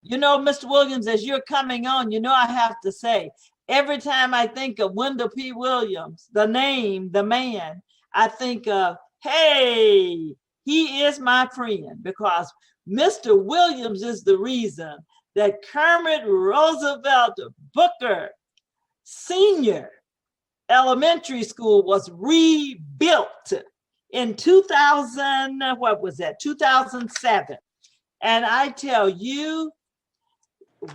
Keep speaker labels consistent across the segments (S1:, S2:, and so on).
S1: You know, Mr. Williams, as you're coming on, you know, I have to say, every time I think of Wendell P. Williams, the name, the man, I think of, hey, he is my friend, because Mr. Williams is the reason that Kermit Roosevelt Booker Senior Elementary School was rebuilt in 2000, what was that, 2007. And I tell you,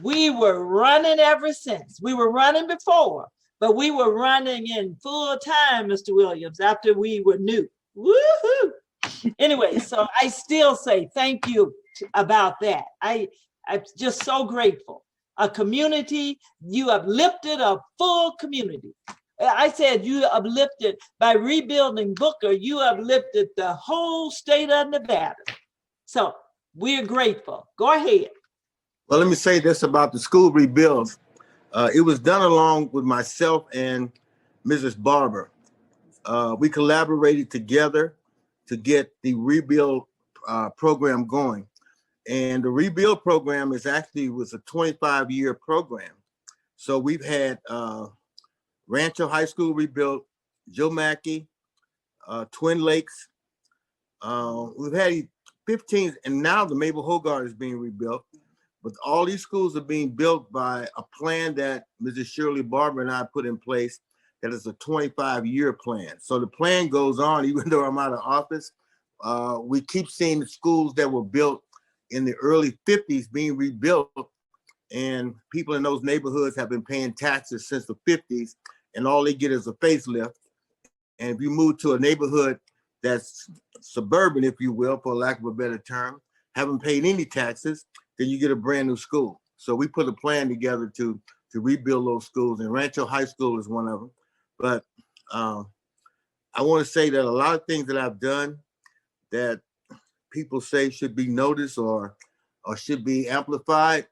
S1: we were running ever since. We were running before, but we were running in full time, Mr. Williams, after we were new. Woohoo! Anyway, so I still say thank you about that. I'm just so grateful. A community, you uplifted a full community. I said you uplifted by rebuilding Booker, you uplifted the whole state of Nevada. So we're grateful. Go ahead.
S2: Well, let me say this about the school rebuilds. It was done along with myself and Mrs. Barber. We collaborated together to get the rebuild program going. And the rebuild program was a 25-year program. So we've had Rancho High School rebuilt, Joe Mackey, Twin Lakes. We've had 15, and now the Mabel Hogard is being rebuilt. But all these schools are being built by a plan that Mrs. Shirley Barber and I put in place that is a 25-year plan. So the plan goes on, even though I'm out of office. We keep seeing the schools that were built in the early 50s being rebuilt, and people in those neighborhoods have been paying taxes since the 50s, and all they get is a facelift. And if you move to a neighborhood that's suburban, if you will, for lack of a better term, haven't paid any taxes, then you get a brand new school. So we put a plan together to rebuild those schools, and Rancho High School is one of them. But I want to say that a lot of things that I've done that people say should be noticed or should be amplified.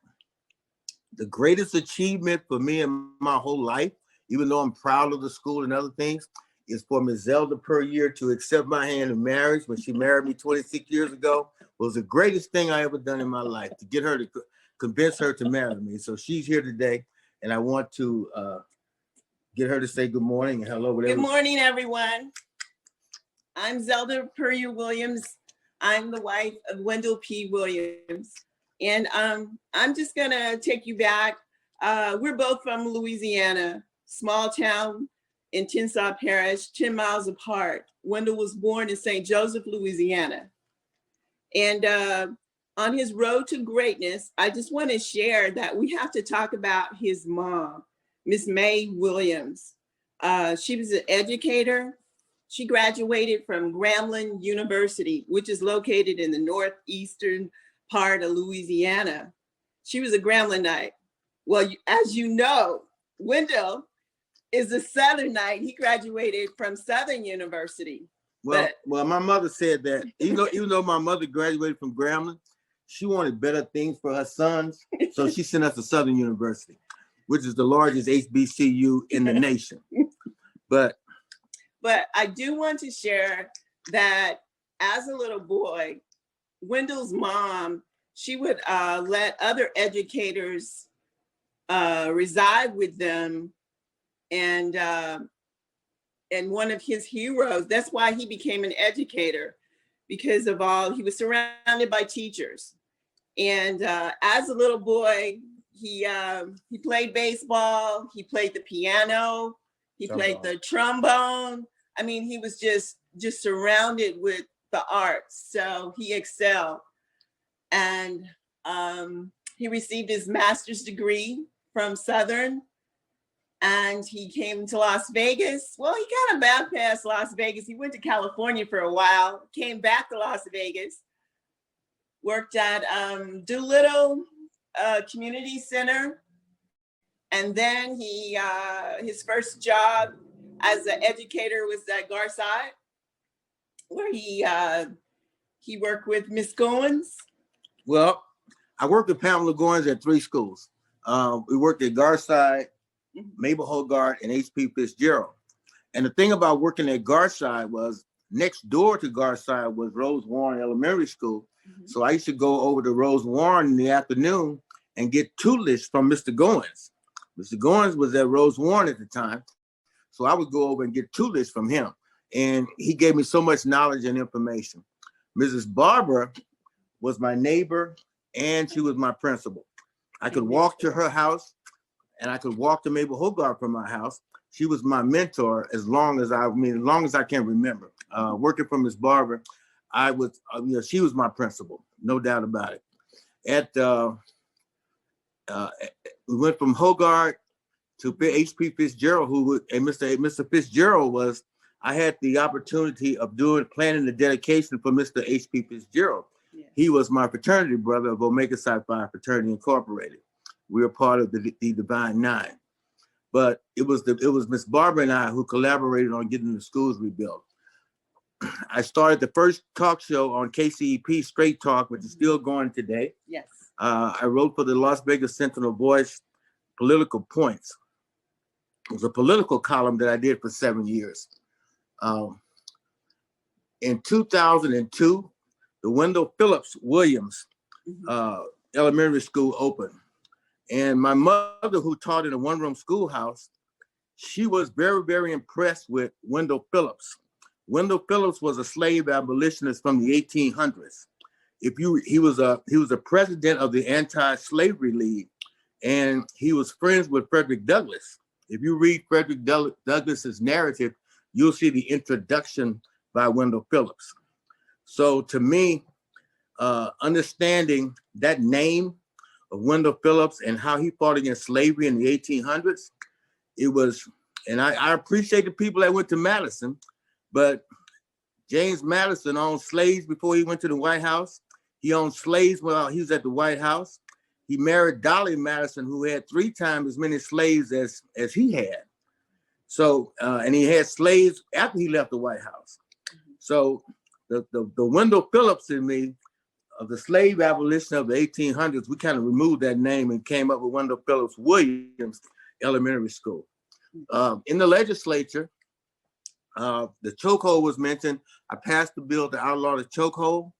S2: The greatest achievement for me in my whole life, even though I'm proud of the school and other things, is for Ms. Zelda Career to accept my hand in marriage when she married me 26 years ago. Was the greatest thing I ever done in my life, to get her to convince her to marry me. So she's here today, and I want to get her to say good morning and hello. Whatever.
S3: Good morning, everyone. I'm Zelda Career Williams. I'm the wife of Wendell P. Williams. And I'm just gonna take you back. We're both from Louisiana, small town in Tensas Parish, 10 miles apart. Wendell was born in St. Joseph, Louisiana. And on his road to greatness, I just want to share that we have to talk about his mom, Miss May Williams. She was an educator. She graduated from Grambling University, which is located in the northeastern part of Louisiana. She was a Gramblinite. Well, as you know, Wendell is a Southernite. He graduated from Southern University.
S2: Well, my mother said that even though my mother graduated from Grambling, she wanted better things for her sons. So she sent us to Southern University, which is the largest HBCU in the nation. But
S3: I do want to share that as a little boy, Wendell's mom, she would let other educators reside with them. And one of his heroes, that's why he became an educator, because of he was surrounded by teachers. And as a little boy, he played baseball, he played the piano, he played the trombone. I mean, he was just surrounded with the arts, so he excelled. And he received his master's degree from Southern. And he came to Las Vegas. Well, he kind of bypassed Las Vegas. He went to California for a while, came back to Las Vegas, worked at Doolittle Community Center. And then his first job as an educator was at Garside, where he worked with Miss Goins.
S2: Well, I worked with Pamela Goins at 3 schools. We worked at Garside, Mabel Hogard, and H.P. Fitzgerald. And the thing about working at Garside was next door to Garside was Rose Warren Elementary School. So I used to go over to Rose Warren in the afternoon and get tutelage from Mr. Goins. Mr. Goins was at Rose Warren at the time. So I would go over and get tutelage from him. And he gave me so much knowledge and information. Mrs. Barber was my neighbor and she was my principal. I could walk to her house and I could walk to Mabel Hogarth from my house. She was my mentor as long as I can remember. Working for Ms. Barber, she was my principal, no doubt about it. We went from Hogarth to H.P. Fitzgerald, Mr. Fitzgerald I had the opportunity of planning the dedication for Mr. H.P. Fitzgerald. Yes. He was my fraternity brother of Omega Psi Phi Fraternity Incorporated. We were part of the Divine Nine. But it was Miss Barbara and I who collaborated on getting the schools rebuilt. I started the first talk show on KCEP, Straight Talk, which is still going today.
S3: Yes.
S2: I wrote for the Las Vegas Sentinel Voice, Political Points. It was a political column that I did for 7 years. In 2002, the Wendell Phillips Williams Elementary School opened. And my mother, who taught in a one-room schoolhouse, she was very, very impressed with Wendell Phillips. Wendell Phillips was a slave abolitionist from the 1800s. He was a president of the Anti-Slavery League, and he was friends with Frederick Douglass. If you read Frederick Douglass's narrative, you'll see the introduction by Wendell Phillips. So to me, understanding that name of Wendell Phillips and how he fought against slavery in the 1800s, and I appreciate the people that went to Madison, but James Madison owned slaves before he went to the White House. He owned slaves while he was at the White House. He married Dolly Madison, who had 3 times as many slaves as he had. So, and he had slaves after he left the White House. So the Wendell Phillips in me, of the slave abolition of the 1800s, we kind of removed that name and came up with Wendell Phillips Williams Elementary School. In the legislature, the chokehold was mentioned. I passed the bill to outlaw the chokehold.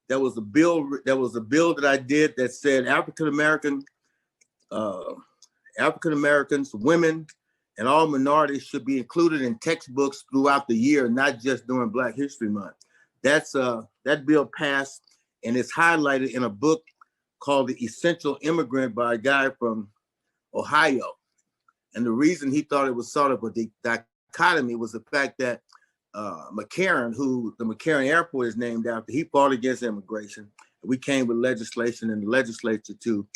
S2: There was a bill that I did that said African Americans, women, and all minorities should be included in textbooks throughout the year, not just during Black History Month. That bill passed, and it's highlighted in a book called The Essential Immigrant by a guy from Ohio. And the reason he thought it was sort of a dichotomy was the fact that McCarran, who the McCarran Airport is named after, he fought against immigration. We came with legislation in the legislature to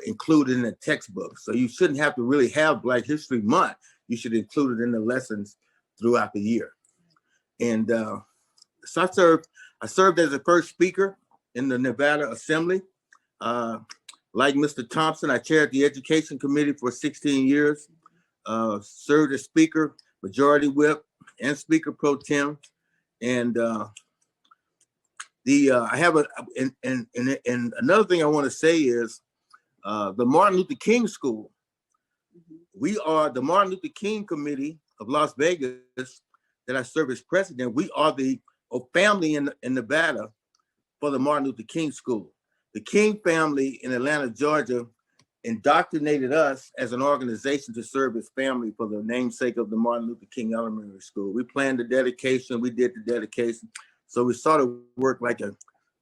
S2: include it in the textbook. So you shouldn't have to really have Black History Month. You should include it in the lessons throughout the year. And so I served as the first speaker in the Nevada Assembly. Like Mr. Thompson, I chaired the Education Committee for 16 years, served as Speaker, Majority Whip, and Speaker Pro Tem. And I have and another thing I want to say is the Martin Luther King School. We are the Martin Luther King Committee of Las Vegas that I serve as president. We are the family in Nevada for the Martin Luther King School. The King family in Atlanta, Georgia, indoctrinated us as an organization to serve as family for the namesake of the Martin Luther King Elementary School. We planned the dedication, we did the dedication. So we sort of worked like a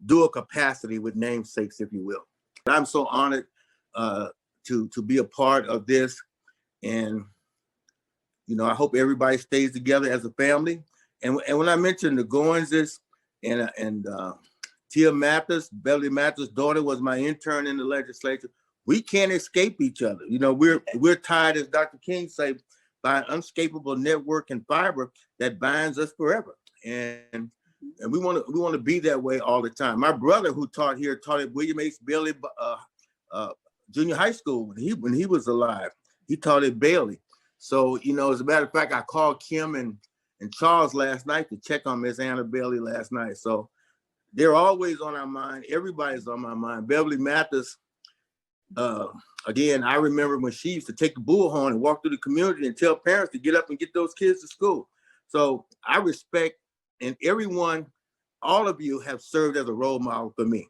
S2: dual capacity with namesakes, if you will. I'm so honored to be a part of this. And, you know, I hope everybody stays together as a family. And when I mentioned the Goinses and Tia Mathis, Beverly Mathis' daughter, was my intern in the legislature. We can't escape each other. You know, we're tied, as Dr. King said, by an unescapable network and fiber that binds us forever. And we want to be that way all the time. My brother, who taught at William H. Bailey Junior High School when he was alive. He taught at Bailey. So, you know, as a matter of fact, I called Kim and Charles last night to check on Miss Anna Bailey last night. So they're always on our mind. Everybody's on my mind. Beverly Mathis, again, I remember when she used to take the bullhorn and walk through the community and tell parents to get up and get those kids to school. So I respect, and everyone, all of you have served as a role model for me.